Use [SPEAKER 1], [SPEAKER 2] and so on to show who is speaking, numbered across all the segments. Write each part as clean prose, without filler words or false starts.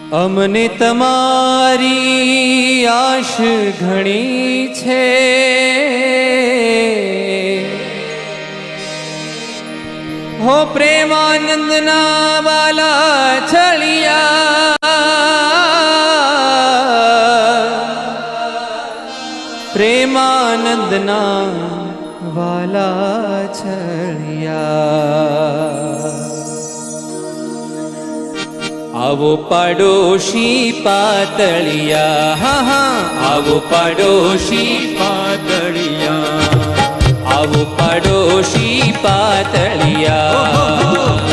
[SPEAKER 1] અમને તમારી આશ ઘણી છે, હો પ્રેમાનંદના વાલા છળિયા, પ્રેમાનંદના વાલા છળિયા. આવો પાડોશી પાતળિયા, હા હા આવો પાડોશી પાતળિયા, આવો પાડોશી પાતળિયા,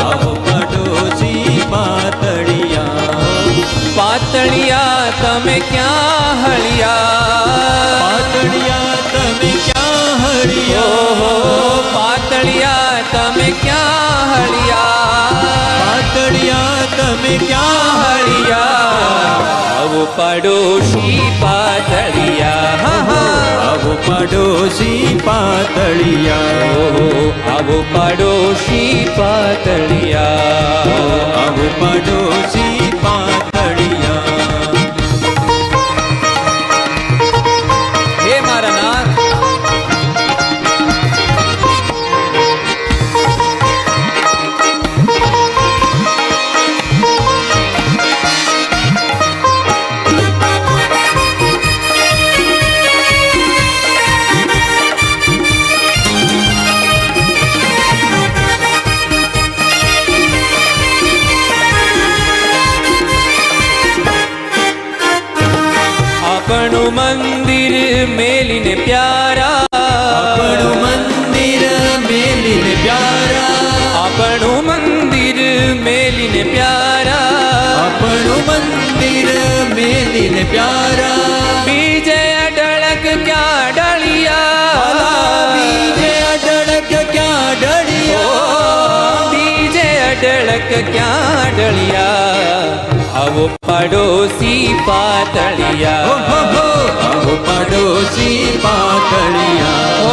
[SPEAKER 2] આવો પાડોશી પાતળિયા.
[SPEAKER 1] પાતળિયા તમે ક્યાં હળિયા,
[SPEAKER 2] પાતળિયા તમે ક્યાં હળિયા,
[SPEAKER 1] પાતળિયા તમે ક્યાં હળિયા,
[SPEAKER 2] પાતળિયા તમે ક્યાં
[SPEAKER 1] હળિયા. આવો પાડોશી પાતળિયા, હા હા
[SPEAKER 2] આવો પાડોશી પાતળિયા,
[SPEAKER 1] આવો પાડોશી પાતળિયા,
[SPEAKER 2] આવો પાડોશી પાતળિયા.
[SPEAKER 1] હે મારા નાથ, આપણું મંદિર મેલીને પ્યારા,
[SPEAKER 2] આપણું મંદિર મેલીને પ્યારા,
[SPEAKER 1] આપણું મંદિર મેલીને પ્યારા,
[SPEAKER 2] આપણું મંદિર મેલીને પ્યારા.
[SPEAKER 1] બીજે અડળક ક્યાં ડળિયા,
[SPEAKER 2] બીજે અઢળક ક્યાં ડળિયા,
[SPEAKER 1] બીજે અડળક ક્યાં ડળિયા. આવો પાડોશી પાતળિયા,
[SPEAKER 2] આવો પાડોશી પાતળિયા,
[SPEAKER 1] ઓ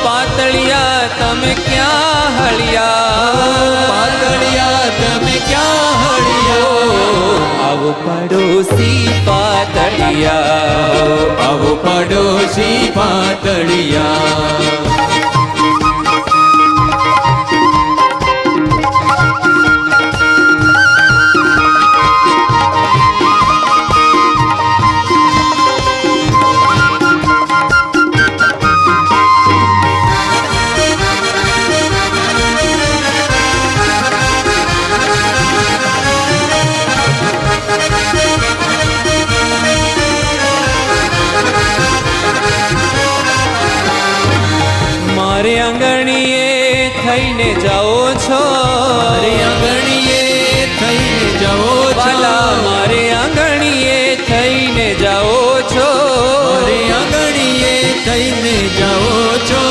[SPEAKER 1] પાતળિયા તમે ક્યાં હળિયા,
[SPEAKER 2] પાતળિયા તમે ક્યાં હળિયા,
[SPEAKER 1] આવો પાડોશી પાતળિયા,
[SPEAKER 2] આવો પાડોશી પાતળિયા.
[SPEAKER 1] મારે આંગણીએ થઈને જાઓ છો,
[SPEAKER 2] મારે આંગણીએ થઈને જાઓ છો,
[SPEAKER 1] વાલા મારે આંગણીએ થઈને જાઓ છો,
[SPEAKER 2] મારે આંગણીએ થઈને જાઓ છો.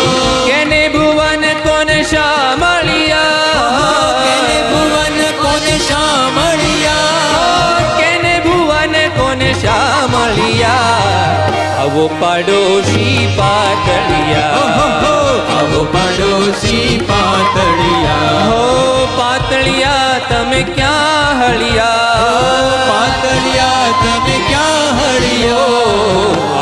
[SPEAKER 1] કેને ભુવન કોને શામળિયા,
[SPEAKER 2] કેને ભુવન કોને શામળિયા,
[SPEAKER 1] કેને ભુવન કોને શામળિયા. આવો પાડોશી પાતળિયા,
[SPEAKER 2] આવો પાડોશી પાતળિયા,
[SPEAKER 1] હો પાતળિયા તમે ક્યાં હળિયા,
[SPEAKER 2] પાતળિયા તમે ક્યાં હળિયો,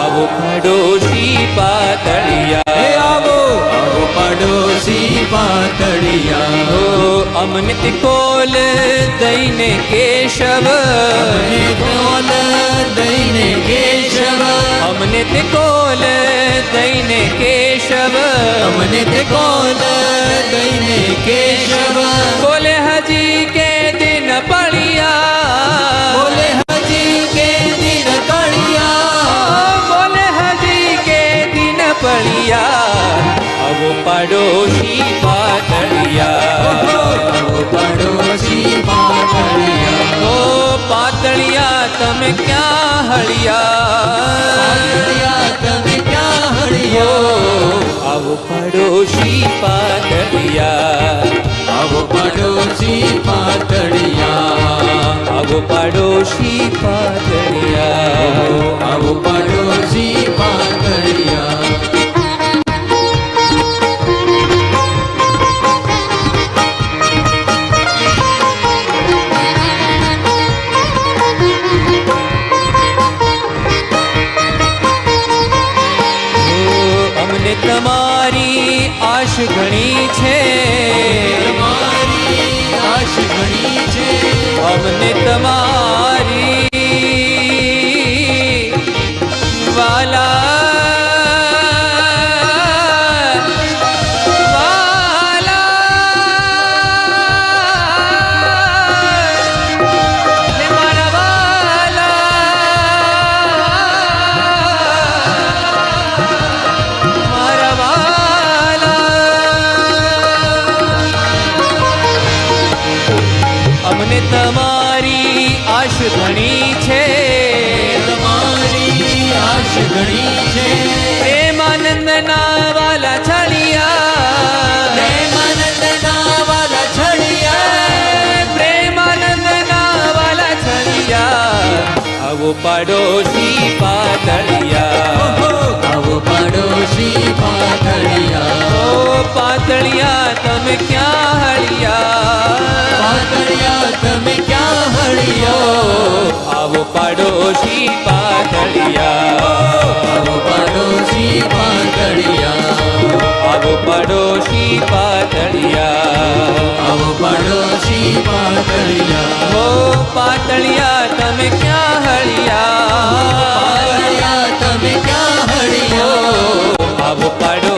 [SPEAKER 1] આવો પાડોશી પાતળિયા,
[SPEAKER 2] હે આવો આવો પાડોશી પાતળિયા.
[SPEAKER 1] હો અમને કોલ દઈને કેશવ,
[SPEAKER 2] અમને કોલ દઈને કેશવ,
[SPEAKER 1] અમને કોલ દઈને કેશવ,
[SPEAKER 2] અમને તે કોલ દઈને કેશવ,
[SPEAKER 1] બોલે હજી કે દિન પળિયા,
[SPEAKER 2] બોલે હજી કે દિન કળિયા,
[SPEAKER 1] બોલે હજી કે દિન પળિયા. આવો પાડોશી પાતળિયા,
[SPEAKER 2] આવો પાડોશી પાતળિયા,
[SPEAKER 1] ઓ પાતળિયા તમે ક્યાં હળિયા,
[SPEAKER 2] પાતળિયા તમે ક્યાં હળિયો,
[SPEAKER 1] આવો પાડોશી પાતળિયા,
[SPEAKER 2] આવો પાડોશી પાતળિયા,
[SPEAKER 1] આવો પાડોશી પાતળિયા,
[SPEAKER 2] આવો પાડોશી પાતળિયા.
[SPEAKER 1] ઘણી છે,
[SPEAKER 2] તમારી આશ ઘણી છે.
[SPEAKER 1] પ્રેમાનંદના વાલા છળિયા,
[SPEAKER 2] પ્રેમાનંદના વાલા છળિયા,
[SPEAKER 1] પ્રેમાનંદના વાલા છળિયા, આવો પાડોશી પાતળિયા,
[SPEAKER 2] આવો પાડોશી પાતળિયા.
[SPEAKER 1] ઓ પાતળિયા તમે ક્યાં હળિયા,
[SPEAKER 2] પાતળિયા તમે ક્યાં હળિયા.
[SPEAKER 1] આવો પાડોશી પાતળિયા,
[SPEAKER 2] આવો પાડોશી પાતળિયા,
[SPEAKER 1] આવો પાડોશી પાતળિયા,
[SPEAKER 2] આવો પાડોશી પાતળિયા.
[SPEAKER 1] ઓ પાતળિયા તમે ક્યાં હળિયા,
[SPEAKER 2] પાતળિયા તમે ક્યાં હળિયા.
[SPEAKER 1] આવો પાડો